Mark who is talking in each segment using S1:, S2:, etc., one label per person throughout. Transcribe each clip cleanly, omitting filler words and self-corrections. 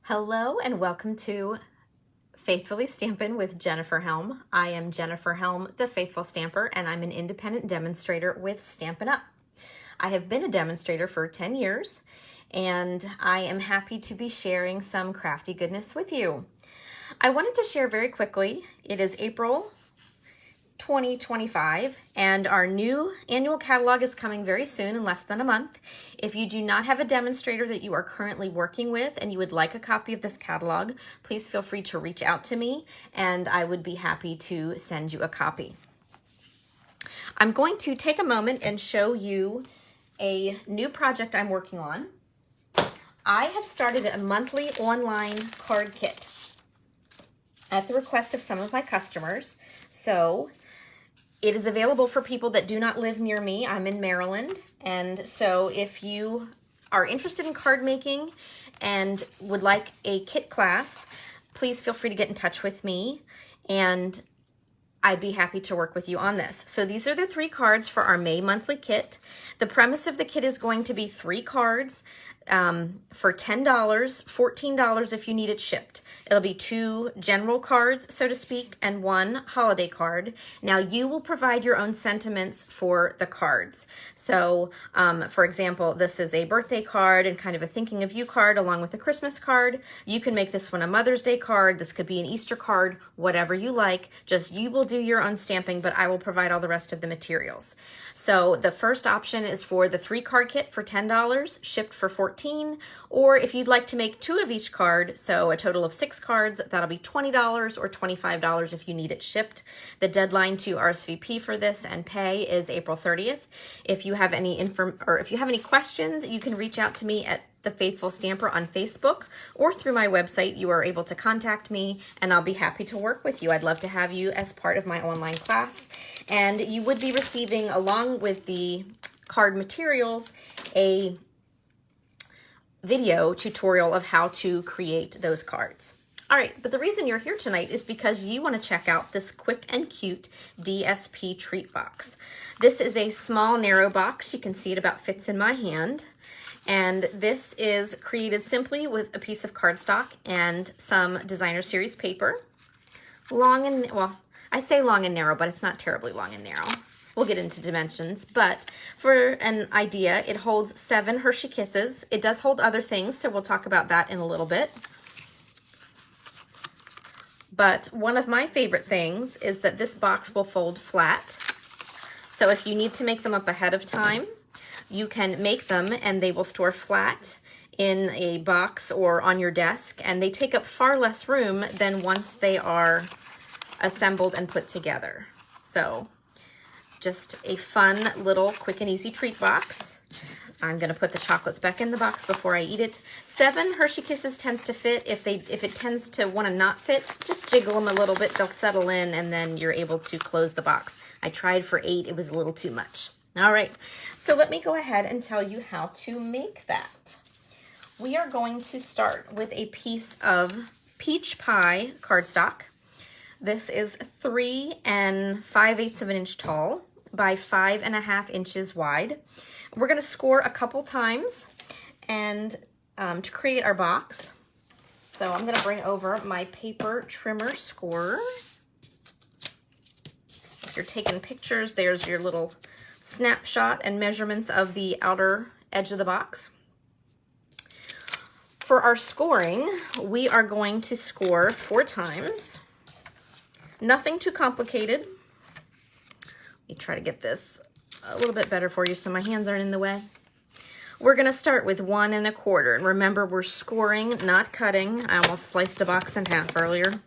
S1: Hello and welcome to Faithfully Stampin' with Jennifer Helm. I am Jennifer Helm, the Faithful Stamper, and I'm an independent demonstrator with Stampin' Up. I have been a demonstrator for 10 years, and I am happy to be sharing some crafty goodness with you. I wanted to share very quickly, it is April 2025, and our new annual catalog is coming very soon, in less than a month. If you do not have a demonstrator that you are currently working with and you would like a copy of this catalog, please feel free to reach out to me and I would be happy to send you a copy. I'm going to take a moment and show you a new project I'm working on. I have started a monthly online card kit at the request of some of my customers. So it is available for people that do not live near me. I'm in Maryland, and so if you are interested in card making and would like a kit class, please feel free to get in touch with me, and I'd be happy to work with you on this. So these are the 3 cards for our May monthly kit. The premise of the kit is going to be 3 cards for $10, $14 if you need it shipped. It'll be 2 general cards, so to speak, and 1 holiday card. Now you will provide your own sentiments for the cards. So for example, this is a birthday card and kind of a thinking of you card along with a Christmas card. You can make this one a Mother's Day card. This could be an Easter card, whatever you like. Just you will do your own stamping, but I will provide all the rest of the materials. So the first option is for the 3 card kit for $10, shipped for $14, or if you'd like to make 2 of each card, so a total of 6 cards, that'll be $20 or $25 if you need it shipped. The deadline to RSVP for this and pay is April 30th. If you have any questions, you can reach out to me at The Faithful Stamper on Facebook or through my website. You are able to contact me and I'll be happy to work with you. I'd love to have you as part of my online class. And you would be receiving, along with the card materials, a video tutorial of how to create those cards. All right, but the reason you're here tonight is because you want to check out this quick and cute DSP treat box. This is a small, narrow box. You can see it about fits in my hand. And this is created simply with a piece of cardstock and some designer series paper. Long and, well, I say long and narrow, but it's not terribly long and narrow. We'll get into dimensions, but for an idea, it holds 7 Hershey Kisses. It does hold other things, so we'll talk about that in a little bit. But one of my favorite things is that this box will fold flat. So if you need to make them up ahead of time, you can make them and they will store flat in a box or on your desk, and they take up far less room than once they are assembled and put together. So just a fun little quick and easy treat box. I'm going to put the chocolates back in the box before I eat it. 7 Hershey Kisses tends to fit. If it tends to want to not fit, just jiggle them a little bit. They'll settle in and then you're able to close the box. I tried for 8. It was a little too much. All right, so let me go ahead and tell you how to make that. We are going to start with a piece of peach pie cardstock. This is 3 5/8 of an inch tall by 5.5 inches wide. We're going to score a couple times and to create our box. So I'm going to bring over my paper trimmer scorer. If you're taking pictures, there's your little snapshot and measurements of the outer edge of the box. For our scoring, we are going to score 4 times. Nothing too complicated. Let me try to get this a little bit better for you so my hands aren't in the way. We're going to start with 1 1/4. And remember, we're scoring, not cutting. I almost sliced a box in half earlier.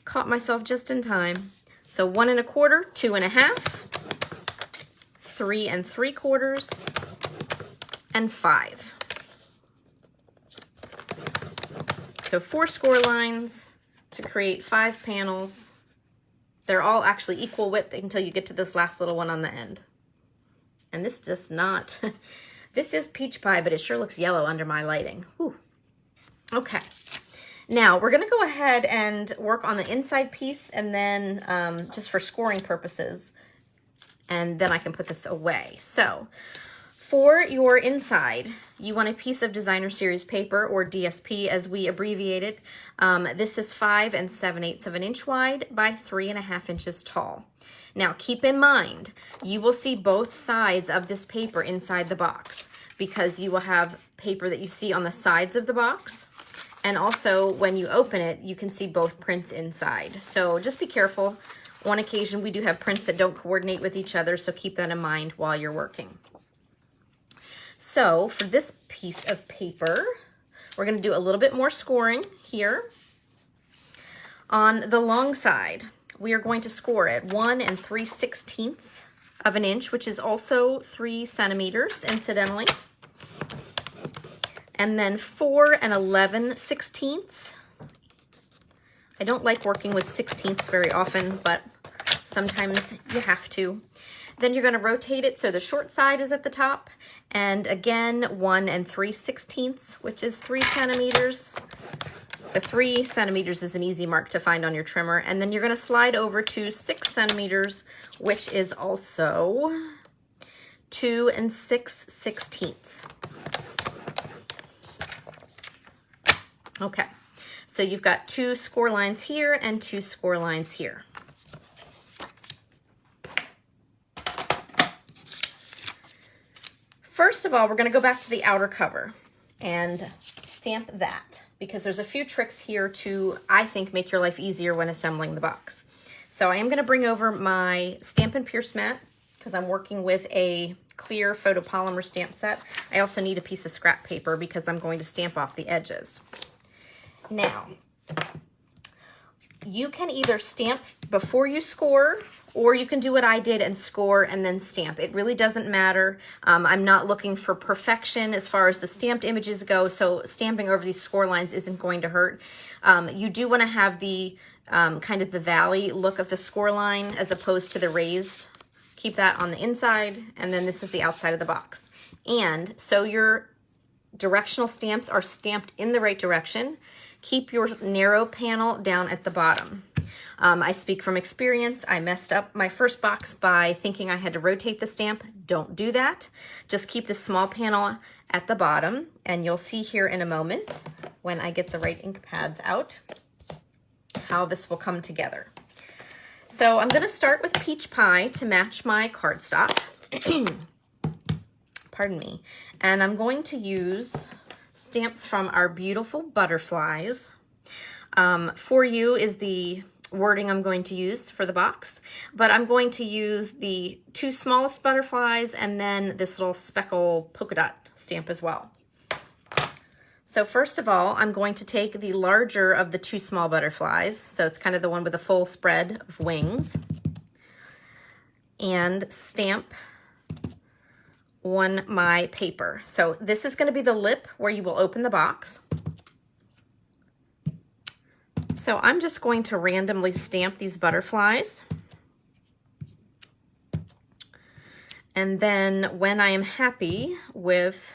S1: Caught myself just in time. So 1 1/4, 2 1/2, 3 3/4, and 5. So 4 score lines to create 5 panels. They're all actually equal width until you get to this last little one on the end. And this does not, this is peach pie, but it sure looks yellow under my lighting. Whew. Okay. Now we're gonna go ahead and work on the inside piece and then just for scoring purposes, and then I can put this away. So For your inside, you want a piece of designer series paper, or DSP as we abbreviate it. This is 5 7/8 of an inch wide by 3.5 inches tall. Now keep in mind, you will see both sides of this paper inside the box, because you will have paper that you see on the sides of the box, and also when you open it, you can see both prints inside. So just be careful. On occasion, we do have prints that don't coordinate with each other, so keep that in mind while you're working. So for this piece of paper, we're going to do a little bit more scoring here. On the long side, we are going to score at 1 3/16 of an inch, which is also 3 centimeters, incidentally. And then 4 11/16. I don't like working with 16ths very often, but sometimes you have to. Then you're going to rotate it so the short side is at the top. And again, 1 3/16, which is 3 centimeters. The 3 centimeters is an easy mark to find on your trimmer. And then you're going to slide over to 6 centimeters, which is also 2 6/16. Okay, so you've got 2 score lines here and 2 score lines here. First of all, we're going to go back to the outer cover and stamp that, because there's a few tricks here to, I think, make your life easier when assembling the box. So I am going to bring over my Stampin' Pierce mat, because I'm working with a clear photopolymer stamp set. I also need a piece of scrap paper because I'm going to stamp off the edges. Now, you can either stamp before you score, or you can do what I did and score and then stamp. It really doesn't matter. I'm not looking for perfection as far as the stamped images go, so stamping over these score lines isn't going to hurt. You do want to have the kind of the valley look of the score line as opposed to the raised. Keep that on the inside, and then this is the outside of the box. And so your directional stamps are stamped in the right direction. Keep your narrow panel down at the bottom. I speak from experience. I messed up my first box by thinking I had to rotate the stamp. Don't do that. Just keep the small panel at the bottom, and you'll see here in a moment when I get the right ink pads out how this will come together. So I'm going to start with Peach Pie to match my cardstock. Pardon me. And I'm going to use stamps from our beautiful butterflies. For you is the wording I'm going to use for the box, but I'm going to use the 2 smallest butterflies and then this little speckle polka dot stamp as well. So first of all, I'm going to take the larger of the 2 small butterflies, so it's kind of the one with a full spread of wings, and stamp on my paper. So this is going to be the lip where you will open the box. So I'm just going to randomly stamp these butterflies. And then when I am happy with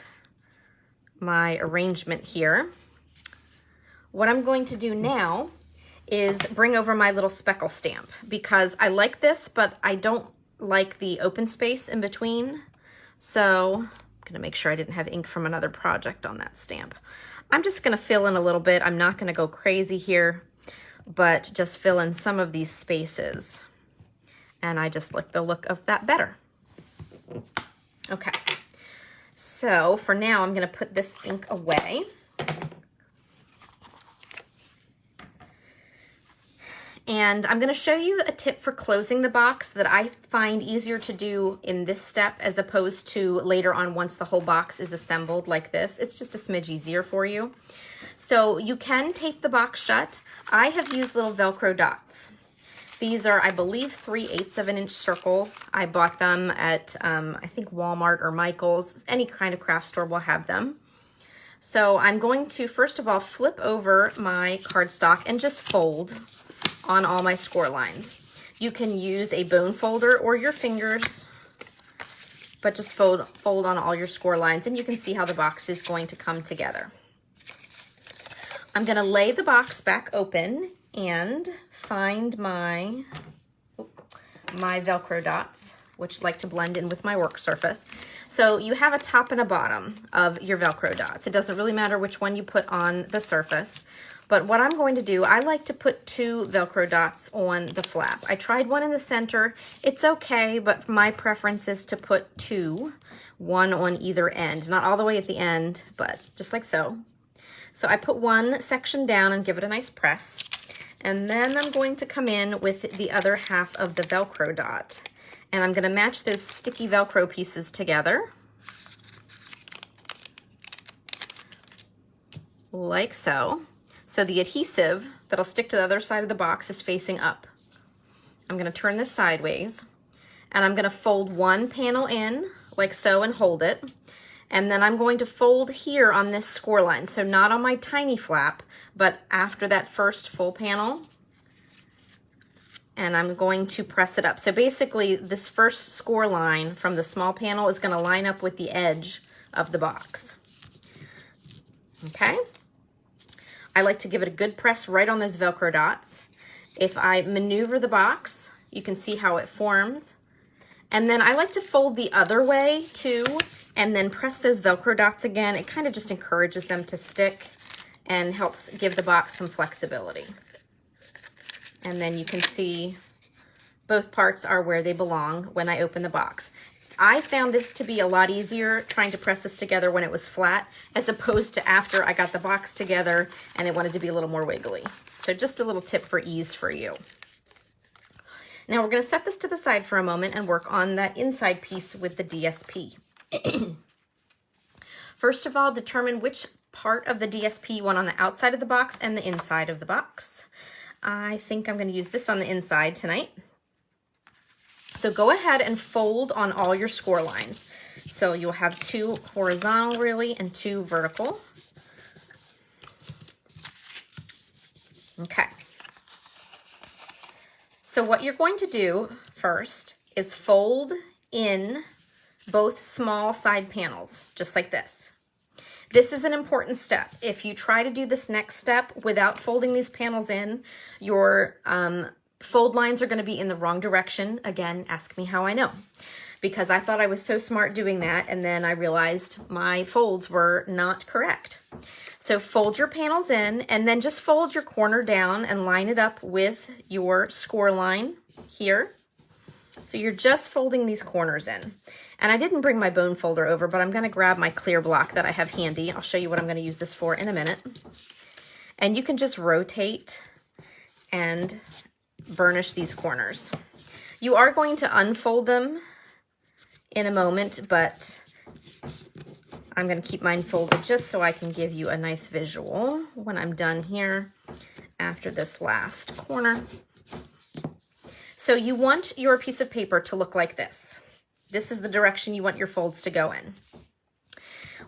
S1: my arrangement here, what I'm going to do now is bring over my little speckle stamp, because I like this, but I don't like the open space in between. So I'm going to make sure I didn't have ink from another project on that stamp. I'm just going to fill in a little bit. I'm not going to go crazy here, but just fill in some of these spaces. And I just like the look of that better. Okay. So for now, I'm going to put this ink away. And I'm going to show you a tip for closing the box that I find easier to do in this step as opposed to later on once the whole box is assembled like this. It's just a smidge easier for you. So you can tape the box shut. I have used little Velcro dots. These are, I believe, 3/8 of an inch circles. I bought them at, I think, Walmart or Michael's. Any kind of craft store will have them. So I'm going to, first of all, flip over my cardstock and just fold on all my score lines. You can use a bone folder or your fingers, but just fold on all your score lines, and you can see how the box is going to come together. I'm going to lay the box back open and find my Velcro dots which like to blend in with my work surface. So you have a top and a bottom of your Velcro dots. It doesn't really matter which one you put on the surface. But what I'm going to do, I like to put 2 Velcro dots on the flap. I tried one in the center. It's okay, but my preference is to put 2, one on either end. Not all the way at the end, but just like so. So I put one section down and give it a nice press. And then I'm going to come in with the other half of the Velcro dot. And I'm going to match those sticky Velcro pieces together. Like so. So the adhesive that'll stick to the other side of the box is facing up. I'm going to turn this sideways, and I'm going to fold one panel in like so and hold it. And then I'm going to fold here on this score line. So not on my tiny flap, but after that first full panel. And I'm going to press it up. So basically this first score line from the small panel is going to line up with the edge of the box. Okay. I like to give it a good press right on those Velcro dots. If I maneuver the box, you can see how it forms. And then I like to fold the other way too, and then press those Velcro dots again. It kind of just encourages them to stick and helps give the box some flexibility. And then you can see both parts are where they belong when I open the box. I found this to be a lot easier trying to press this together when it was flat, as opposed to after I got the box together and it wanted to be a little more wiggly. So just a little tip for ease for you. Now we're going to set this to the side for a moment and work on that inside piece with the DSP. First of all, determine which part of the DSP you want on the outside of the box and the inside of the box. I think I'm going to use this on the inside tonight. So go ahead and fold on all your score lines. So you'll have 2 horizontal really and 2 vertical. Okay. So what you're going to do first is fold in both small side panels, just like this. This is an important step. If you try to do this next step without folding these panels in, your fold lines are going to be in the wrong direction. Again, ask me how I know. Because I thought I was so smart doing that, and then I realized my folds were not correct. So fold your panels in, and then just fold your corner down and line it up with your score line here. So you're just folding these corners in. And I didn't bring my bone folder over, but I'm going to grab my clear block that I have handy. I'll show you what I'm going to use this for in a minute. And you can just rotate and burnish these corners. You are going to unfold them in a moment, but I'm going to keep mine folded just so I can give you a nice visual when I'm done here after this last corner. So you want your piece of paper to look like this. This is the direction you want your folds to go in.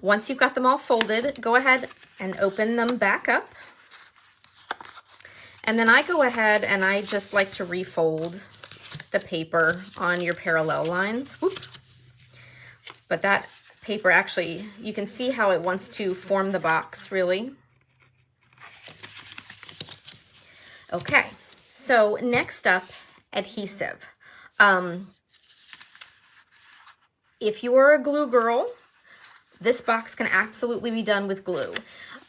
S1: Once you've got them all folded, go ahead and open them back up. And then I go ahead and I just like to refold the paper on your parallel lines. Whoop. But that paper actually, you can see how it wants to form the box, really. Okay, so next up, adhesive. If you are a glue girl, this box can absolutely be done with glue.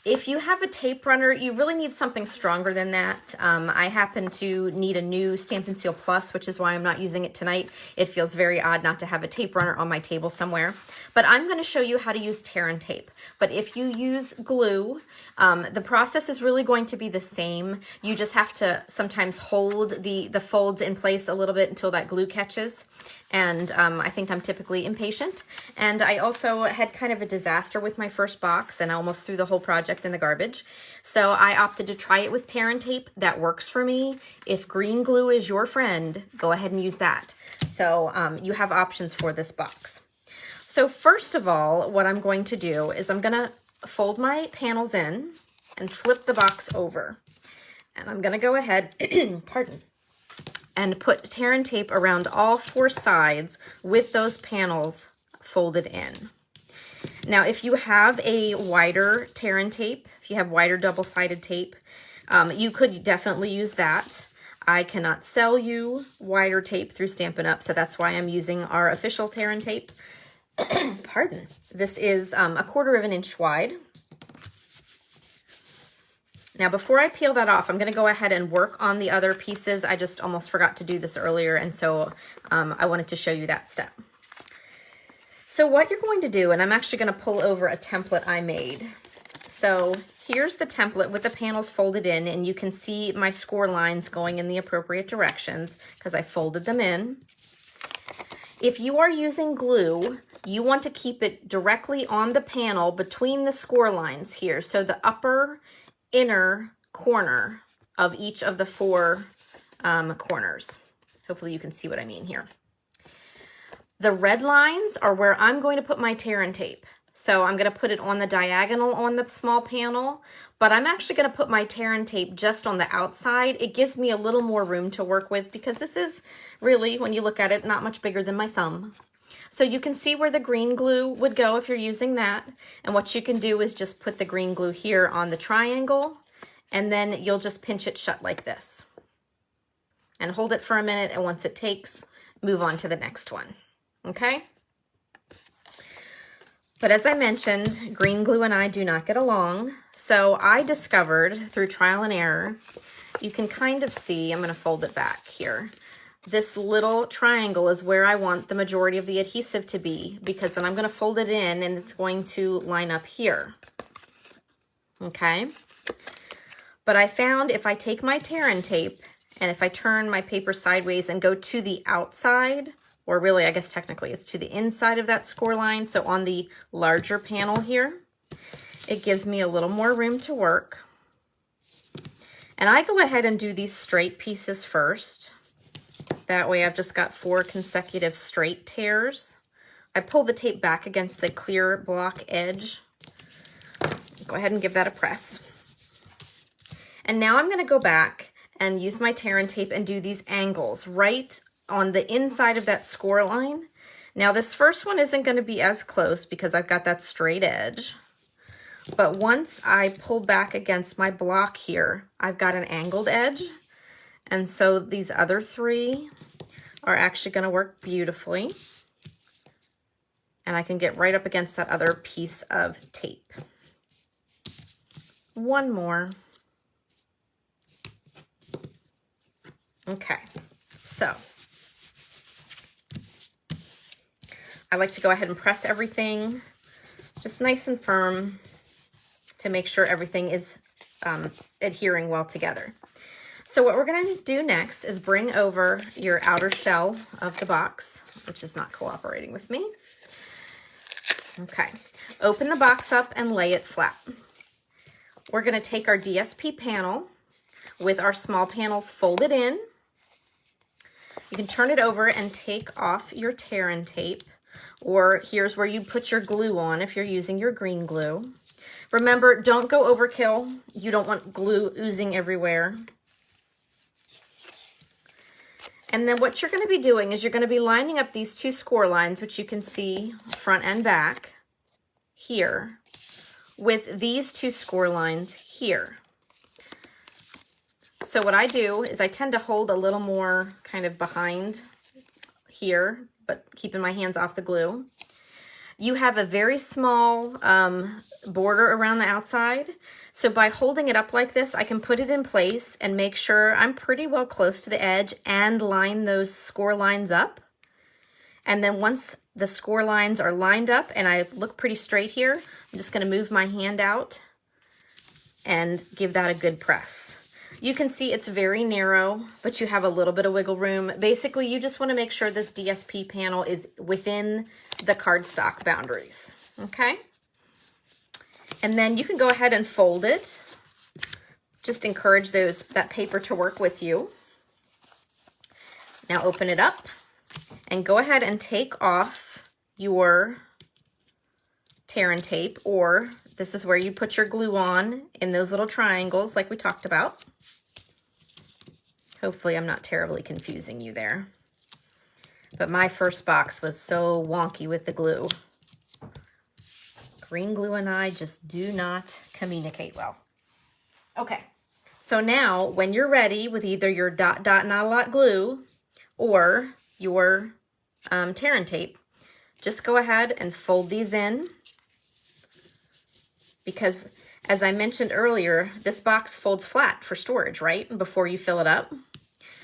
S1: If you have a tape runner, you really need something stronger than that. I happen to need a new Stamp and Seal Plus, which is why I'm not using it tonight. It feels very odd not to have a tape runner on my table somewhere. But I'm going to show you how to use tear and tape. But if you use glue, the process is really going to be the same. You just have to sometimes hold the folds in place a little bit until that glue catches. And I think I'm typically impatient. And I also had kind of a disaster with my first box, and I almost threw the whole project in the garbage. So I opted to try it with tear and tape. That works for me. If green glue is your friend, go ahead and use that. So you have options for this box. So first of all, what I'm going to do is I'm going to fold my panels in and flip the box over. And I'm going to go ahead, pardon, and put tear and tape around all 4 sides with those panels folded in. Now, if you have a wider tear and tape, if you have wider double-sided tape, you could definitely use that. I cannot sell you wider tape through Stampin' Up, so that's why I'm using our official tear and tape. Pardon. This is 1/4 of an inch wide. Now, before I peel that off, I'm going to go ahead and work on the other pieces. I just almost forgot to do this earlier, and so I wanted to show you that step. So what you're going to do, and I'm actually going to pull over a template I made. So here's the template with the panels folded in, and you can see my score lines going in the appropriate directions because I folded them in. If you are using glue, you want to keep it directly on the panel between the score lines here. So the upper inner corner of each of the 4 corners. Hopefully you can see what I mean here. The red lines are where I'm going to put my tear and tape. So I'm going to put it on the diagonal on the small panel, but I'm actually going to put my tear and tape just on the outside. It gives me a little more room to work with because this is really, when you look at it, not much bigger than my thumb. So you can see where the green glue would go if you're using that. And what you can do is just put the green glue here on the triangle, and then you'll just pinch it shut like this. And hold it for a minute, and once it takes, move on to the next one. Okay? But as I mentioned, green glue and I do not get along. So I discovered through trial and error, you can kind of see, I'm going to fold it back here. This little triangle is where I want the majority of the adhesive to be, because then I'm going to fold it in and it's going to line up here. Okay? But I found if I take my tear and tape and if I turn my paper sideways and go to the outside, or really I guess technically it's to the inside of that score line, so on the larger panel here, it gives me a little more room to work. And I go ahead and do these straight pieces first. That way I've just got 4 consecutive straight tears. I pull the tape back against the clear block edge. Go ahead and give that a press. And now I'm going to go back and use my tear and tape and do these angles right on the inside of that score line. Now this first one isn't going to be as close because I've got that straight edge. But once I pull back against my block here, I've got an angled edge. And so these other 3 are actually going to work beautifully. And I can get right up against that other piece of tape. One more. Okay, so I like to go ahead and press everything just nice and firm to make sure everything is adhering well together. So what we're going to do next is bring over your outer shell of the box, which is not cooperating with me. Okay, open the box up and lay it flat. We're going to take our DSP panel with our small panels folded in. You can turn it over and take off your tear and tape, or here's where you put your glue on if you're using your green glue. Remember, don't go overkill. You don't want glue oozing everywhere. And then what you're going to be doing is you're going to be lining up these 2 score lines, which you can see front and back here, with these 2 score lines here. So what I do is I tend to hold a little more kind of behind here, but keeping my hands off the glue. You have a very small border around the outside. So by holding it up like this, I can put it in place and make sure I'm pretty well close to the edge and line those score lines up. And then once the score lines are lined up and I look pretty straight here, I'm just going to move my hand out and give that a good press. You can see it's very narrow, but you have a little bit of wiggle room. Basically, you just want to make sure this DSP panel is within the cardstock boundaries, okay? And then you can go ahead and fold it. Just encourage that paper to work with you. Now open it up and go ahead and take off your tear and tape, or this is where you put your glue on in those little triangles like we talked about. Hopefully I'm not terribly confusing you there. But my first box was so wonky with the glue. Green glue and I just do not communicate well. Okay, So now when you're ready with either your dot dot not a lot glue or your tear and tape, just go ahead and fold these in, because as I mentioned earlier, this box folds flat for storage, right? Before you fill it up.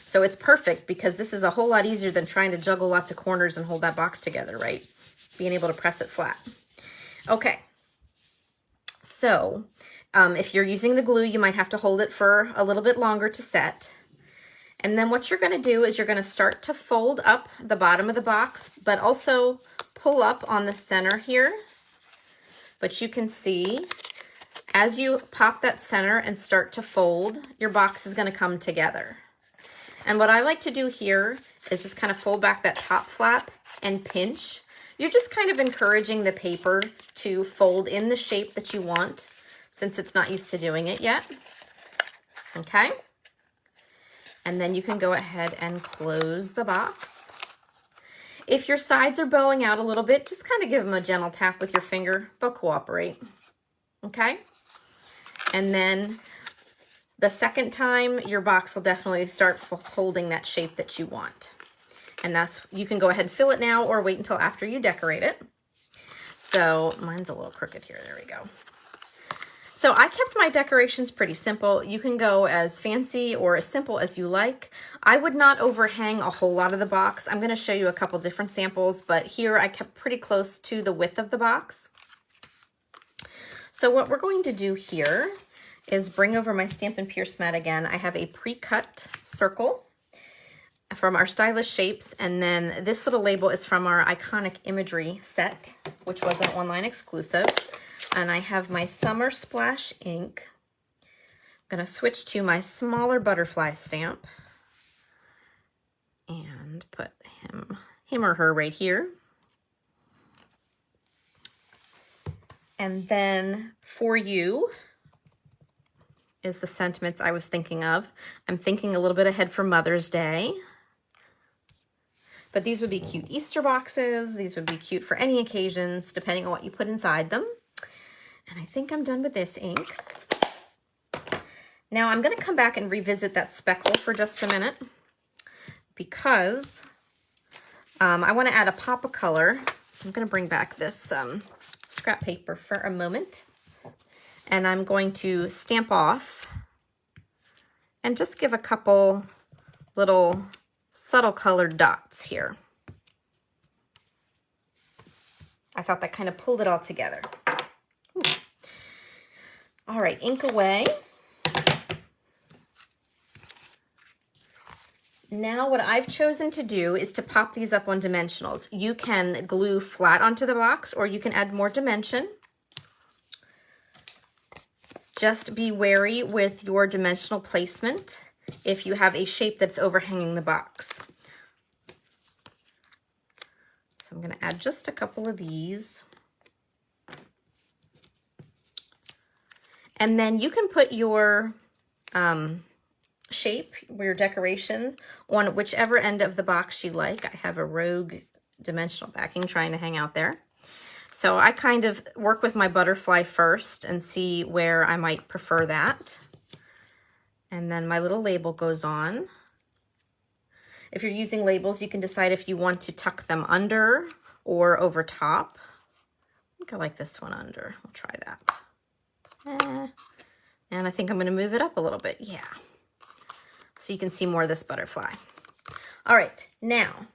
S1: So it's perfect because this is a whole lot easier than trying to juggle lots of corners and hold that box together, right? Being able to press it flat. Okay. So if you're using the glue, you might have to hold it for a little bit longer to set. And then what you're going to do is you're going to start to fold up the bottom of the box, but also pull up on the center here. But you can see as you pop that center and start to fold, your box is going to come together. And what I like to do here is just kind of fold back that top flap and pinch. You're just kind of encouraging the paper to fold in the shape that you want, since it's not used to doing it yet. Okay? And then you can go ahead and close the box. If your sides are bowing out a little bit, just kind of give them a gentle tap with your finger. They'll cooperate. Okay? And then the second time, your box will definitely start holding that shape that you want. And you can go ahead and fill it now or wait until after you decorate it. So mine's a little crooked here. There we go. So I kept my decorations pretty simple. You can go as fancy or as simple as you like. I would not overhang a whole lot of the box. I'm going to show you a couple different samples, but here I kept pretty close to the width of the box. So what we're going to do here is bring over my Stampin' Pierce mat again. I have a pre-cut circle from our Stylish Shapes, and then this little label is from our Iconic Imagery set, which was an online exclusive. And I have my Summer Splash ink. I'm going to switch to my smaller butterfly stamp and put him or her right here. And then for you is the sentiments I was thinking of. I'm thinking a little bit ahead for Mother's Day. But these would be cute Easter boxes. These would be cute for any occasions, depending on what you put inside them. And I think I'm done with this ink. Now I'm going to come back and revisit that speckle for just a minute, because I want to add a pop of color. So I'm going to bring back this scrap paper for a moment. And I'm going to stamp off and just give a couple little subtle colored dots here. I thought that kind of pulled it all together. Ooh. All right, ink away. Now what I've chosen to do is to pop these up on dimensionals. You can glue flat onto the box, or you can add more dimension. Just be wary with your dimensional placement if you have a shape that's overhanging the box. So I'm going to add just a couple of these. And then you can put your shape, your decoration, on whichever end of the box you like. I have a rogue dimensional backing trying to hang out there. So I kind of work with my butterfly first and see where I might prefer that. And then my little label goes on. If you're using labels, you can decide if you want to tuck them under or over top. I think I like this one under. We'll try that. And I think I'm going to move it up a little bit. Yeah. So you can see more of this butterfly. All right. Now,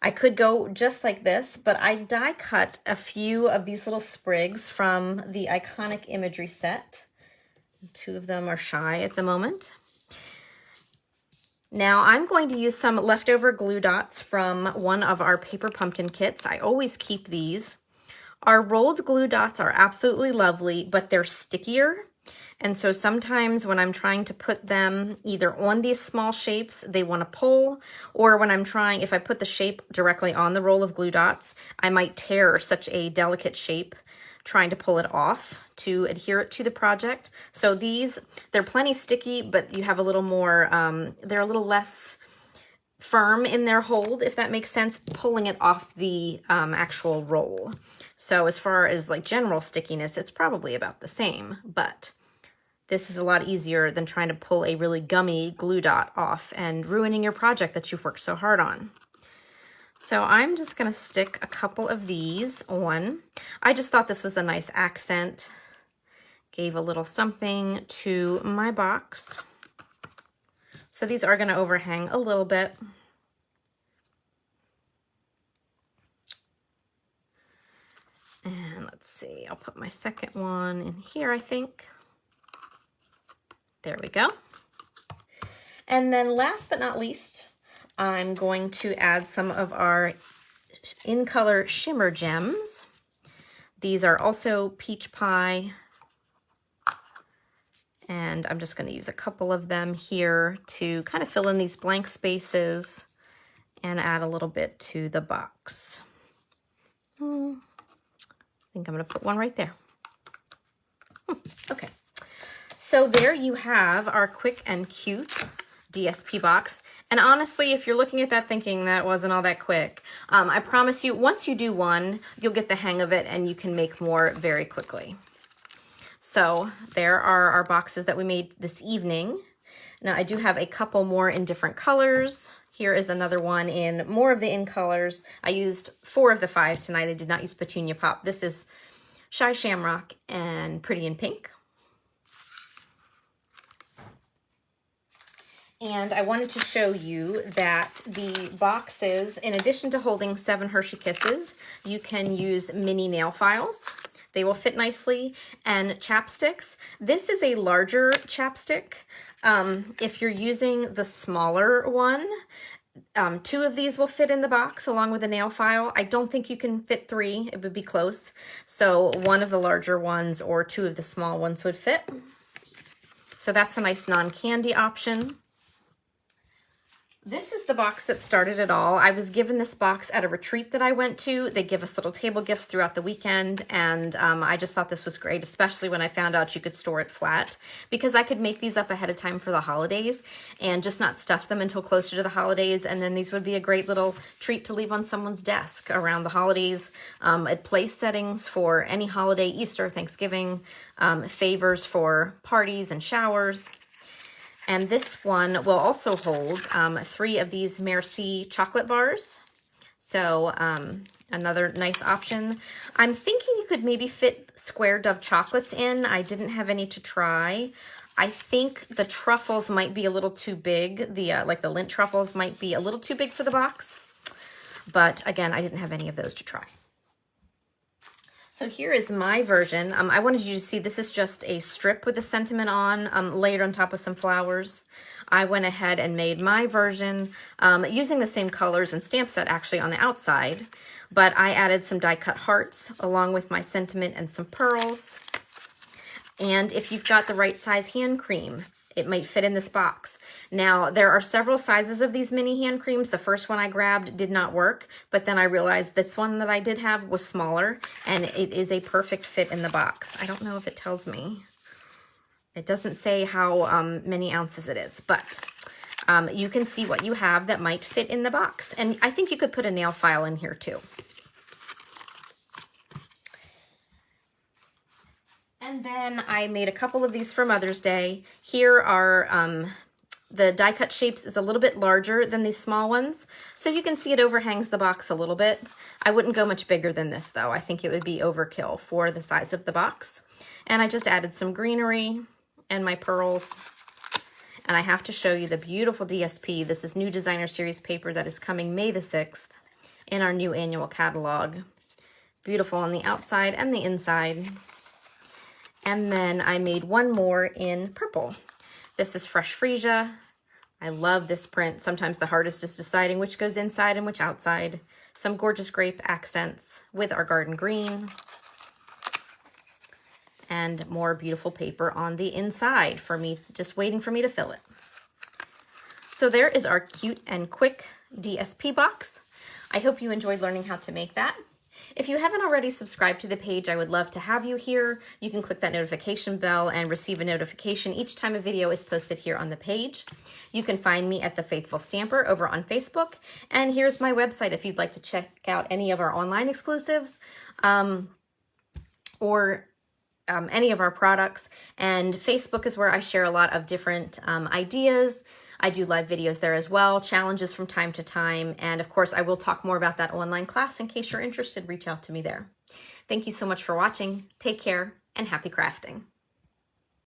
S1: I could go just like this, but I die cut a few of these little sprigs from the Iconic Imagery set. Two of them are shy at the moment. Now I'm going to use some leftover glue dots from one of our paper pumpkin kits. I always keep these. Our rolled glue dots are absolutely lovely, but they're stickier. And so sometimes when I'm trying to put them either on these small shapes, they want to pull, or when I'm trying, if I put the shape directly on the roll of glue dots, I might tear such a delicate shape trying to pull it off to adhere it to the project. So these, they're plenty sticky, but you have a little more, they're a little less firm in their hold, if that makes sense, pulling it off the actual roll. So as far as like general stickiness, it's probably about the same, but This is a lot easier than trying to pull a really gummy glue dot off and ruining your project that you've worked so hard on. So I'm just gonna stick a couple of these on. I just thought this was a nice accent. Gave a little something to my box. So these are gonna overhang a little bit. And let's see, I'll put my second one in here, I think. There we go. And then last but not least, I'm going to add some of our In Color Shimmer Gems. These are also peach pie. And I'm just going to use a couple of them here to kind of fill in these blank spaces and add a little bit to the box. I think I'm going to put one right there. Okay. So there you have our quick and cute DSP box. And honestly, if you're looking at that thinking that wasn't all that quick, I promise you, once you do one, you'll get the hang of it and you can make more very quickly. So there are our boxes that we made this evening. Now I do have a couple more in different colors. Here is another one in more of the in colors. I used 4 of the 5 tonight. I did not use Petunia Pop. This is Shy Shamrock and Pretty in Pink. And I wanted to show you that the boxes, in addition to holding 7 Hershey Kisses, you can use mini nail files. They will fit nicely, and chapsticks. This is a larger chapstick. If you're using the smaller one, 2 of these will fit in the box along with a nail file. I don't think you can fit 3, it would be close. So 1 of the larger ones or 2 of the small ones would fit. So that's a nice non-candy option. This is the box that started it all. I was given this box at a retreat that I went to. They give us little table gifts throughout the weekend, and I just thought this was great, especially when I found out you could store it flat, because I could make these up ahead of time for the holidays and just not stuff them until closer to the holidays, and then these would be a great little treat to leave on someone's desk around the holidays, at place settings for any holiday, Easter, Thanksgiving, favors for parties and showers. And this one will also hold 3 of these Merci chocolate bars. So another nice option. I'm thinking you could maybe fit square Dove chocolates in. I didn't have any to try. I think the truffles might be a little too big. The like the Lindt truffles might be a little too big for the box. But again, I didn't have any of those to try. So here is my version. I wanted you to see this is just a strip with the sentiment on, layered on top of some flowers. I went ahead and made my version using the same colors and stamp set actually on the outside, but I added some die cut hearts along with my sentiment and some pearls. And if you've got the right size hand cream, it might fit in this box. Now, there are several sizes of these mini hand creams. The first one I grabbed did not work, but then I realized this one that I did have was smaller, and it is a perfect fit in the box. I don't know if it tells me. It doesn't say how many ounces it is, but you can see what you have that might fit in the box. And I think you could put a nail file in here too. And then I made a couple of these for Mother's Day. Here are the die cut shapes is a little bit larger than these small ones. So you can see it overhangs the box a little bit. I wouldn't go much bigger than this though. I think it would be overkill for the size of the box. And I just added some greenery and my pearls. And I have to show you the beautiful DSP. This is new designer series paper that is coming May the 6th in our new annual catalog. Beautiful on the outside and the inside. And then I made one more in purple. This is Fresh Freesia. I love this print. Sometimes the hardest is deciding which goes inside and which outside. Some gorgeous grape accents with our garden green. And more beautiful paper on the inside for me, just waiting for me to fill it. So there is our cute and quick DSP box. I hope you enjoyed learning how to make that. If you haven't already subscribed to the page, I would love to have you here. You can click that notification bell and receive a notification each time a video is posted here on the page. You can find me at The Faithful Stamper over on Facebook. And here's my website if you'd like to check out any of our online exclusives or any of our products. And Facebook is where I share a lot of different ideas. I do live videos there as well, challenges from time to time. And of course, I will talk more about that online class. In case you're interested, reach out to me there. Thank you so much for watching. Take care and happy crafting.